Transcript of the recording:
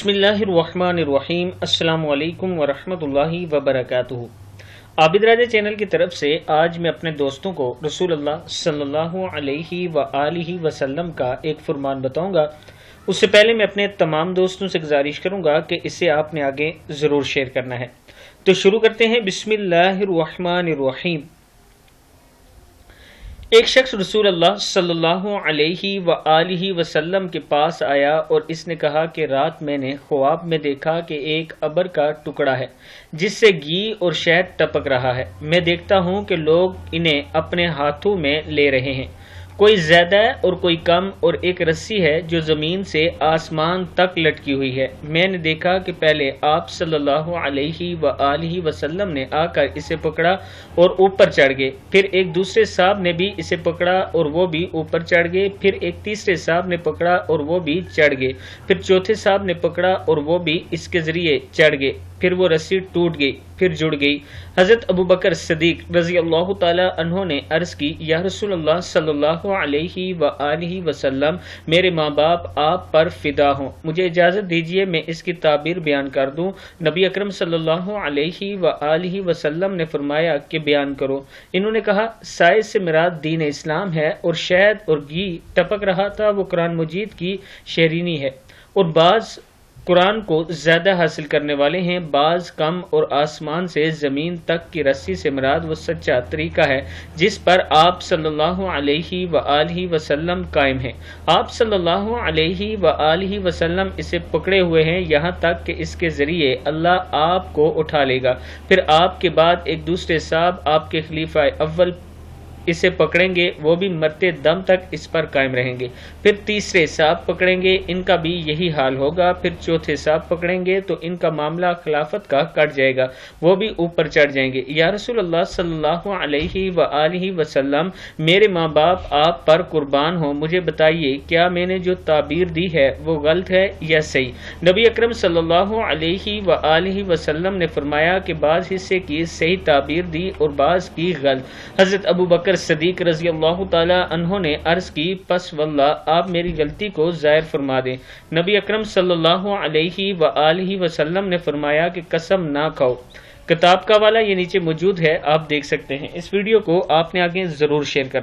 بسم اللہ الرحمن الرحیم۔ السلام علیکم ورحمۃ اللہ وبرکاتہ۔ عابد راجہ چینل کی طرف سے آج میں اپنے دوستوں کو رسول اللہ صلی اللہ علیہ وآلہ وسلم کا ایک فرمان بتاؤں گا۔ اس سے پہلے میں اپنے تمام دوستوں سے گزارش کروں گا کہ اسے آپ نے آگے ضرور شیئر کرنا ہے۔ تو شروع کرتے ہیں۔ بسم اللہ الرحمن الرحیم۔ ایک شخص رسول اللہ صلی اللہ علیہ وآلہ وسلم کے پاس آیا اور اس نے کہا کہ رات میں نے خواب میں دیکھا کہ ایک ابر کا ٹکڑا ہے جس سے گھی اور شہد ٹپک رہا ہے۔ میں دیکھتا ہوں کہ لوگ انہیں اپنے ہاتھوں میں لے رہے ہیں، کوئی زیادہ اور کوئی کم، اور ایک رسی ہے جو زمین سے آسمان تک لٹکی ہوئی ہے۔ میں نے دیکھا کہ پہلے آپ صلی اللہ علیہ وآلہ وسلم نے آ کر اسے پکڑا اور اوپر چڑھ گئے، پھر ایک دوسرے صاحب نے بھی اسے پکڑا اور وہ بھی اوپر چڑھ گئے، پھر ایک تیسرے صاحب نے پکڑا اور وہ بھی چڑھ گئے، پھر چوتھے صاحب نے پکڑا اور وہ بھی اس کے ذریعے چڑھ گئے، پھر وہ رسی ٹوٹ گئی، پھر جڑ گئی۔ حضرت ابو بکر صدیق رضی اللہ تعالی عنہ نے عرض کی، یا رسول اللہ صلی اللہ علیہ وآلہ وسلم، میرے ماں باپ آپ پر فدا ہوں، مجھے اجازت دیجیے میں اس کی تعبیر بیان کر دوں۔ نبی اکرم صلی اللہ علیہ وآلہ وسلم نے فرمایا کہ بیان کرو۔ انہوں نے کہا، سائے سے مراد دین اسلام ہے، اور شہد اور گھی ٹپک رہا تھا وہ قرآن مجید کی شیرینی ہے، اور بعض قرآن کو زیادہ حاصل کرنے والے ہیں، بعض کم، اور آسمان سے زمین تک کی رسی سے مراد وہ سچا طریقہ ہے جس پر آپ صلی اللہ علیہ وآلہ وسلم قائم ہیں۔ آپ صلی اللہ علیہ وآلہ وسلم اسے پکڑے ہوئے ہیں یہاں تک کہ اس کے ذریعے اللہ آپ کو اٹھا لے گا، پھر آپ کے بعد ایک دوسرے صاحب آپ کے خلیفہ اول اسے پکڑیں گے، وہ بھی مرتے دم تک اس پر قائم رہیں گے، پھر تیسرے صاحب پکڑیں گے، ان کا بھی یہی حال ہوگا، پھر چوتھے صاحب پکڑیں گے تو ان کا معاملہ خلافت کا کٹ جائے گا، وہ بھی اوپر چڑھ جائیں گے۔ یا رسول اللہ صلی اللہ علیہ وآلہ وسلم، میرے ماں باپ آپ پر قربان ہوں، مجھے بتائیے کیا میں نے جو تعبیر دی ہے وہ غلط ہے یا صحیح؟ نبی اکرم صلی اللہ علیہ وآلہ وسلم نے فرمایا کہ بعض حصے کی صحیح تعبیر دی اور بعض کی غلط۔ حضرت ابو بکر صدیق رضی اللہ تعالی عنہ نے عرض کی، پس واللہ آپ میری غلطی کو ظاہر فرما دیں۔ نبی اکرم صلی اللہ علیہ وآلہ وسلم نے فرمایا کہ قسم نہ کھاؤ۔ کتاب کا حوالہ یہ نیچے موجود ہے، آپ دیکھ سکتے ہیں۔ اس ویڈیو کو آپ نے آگے ضرور شیئر کرنا۔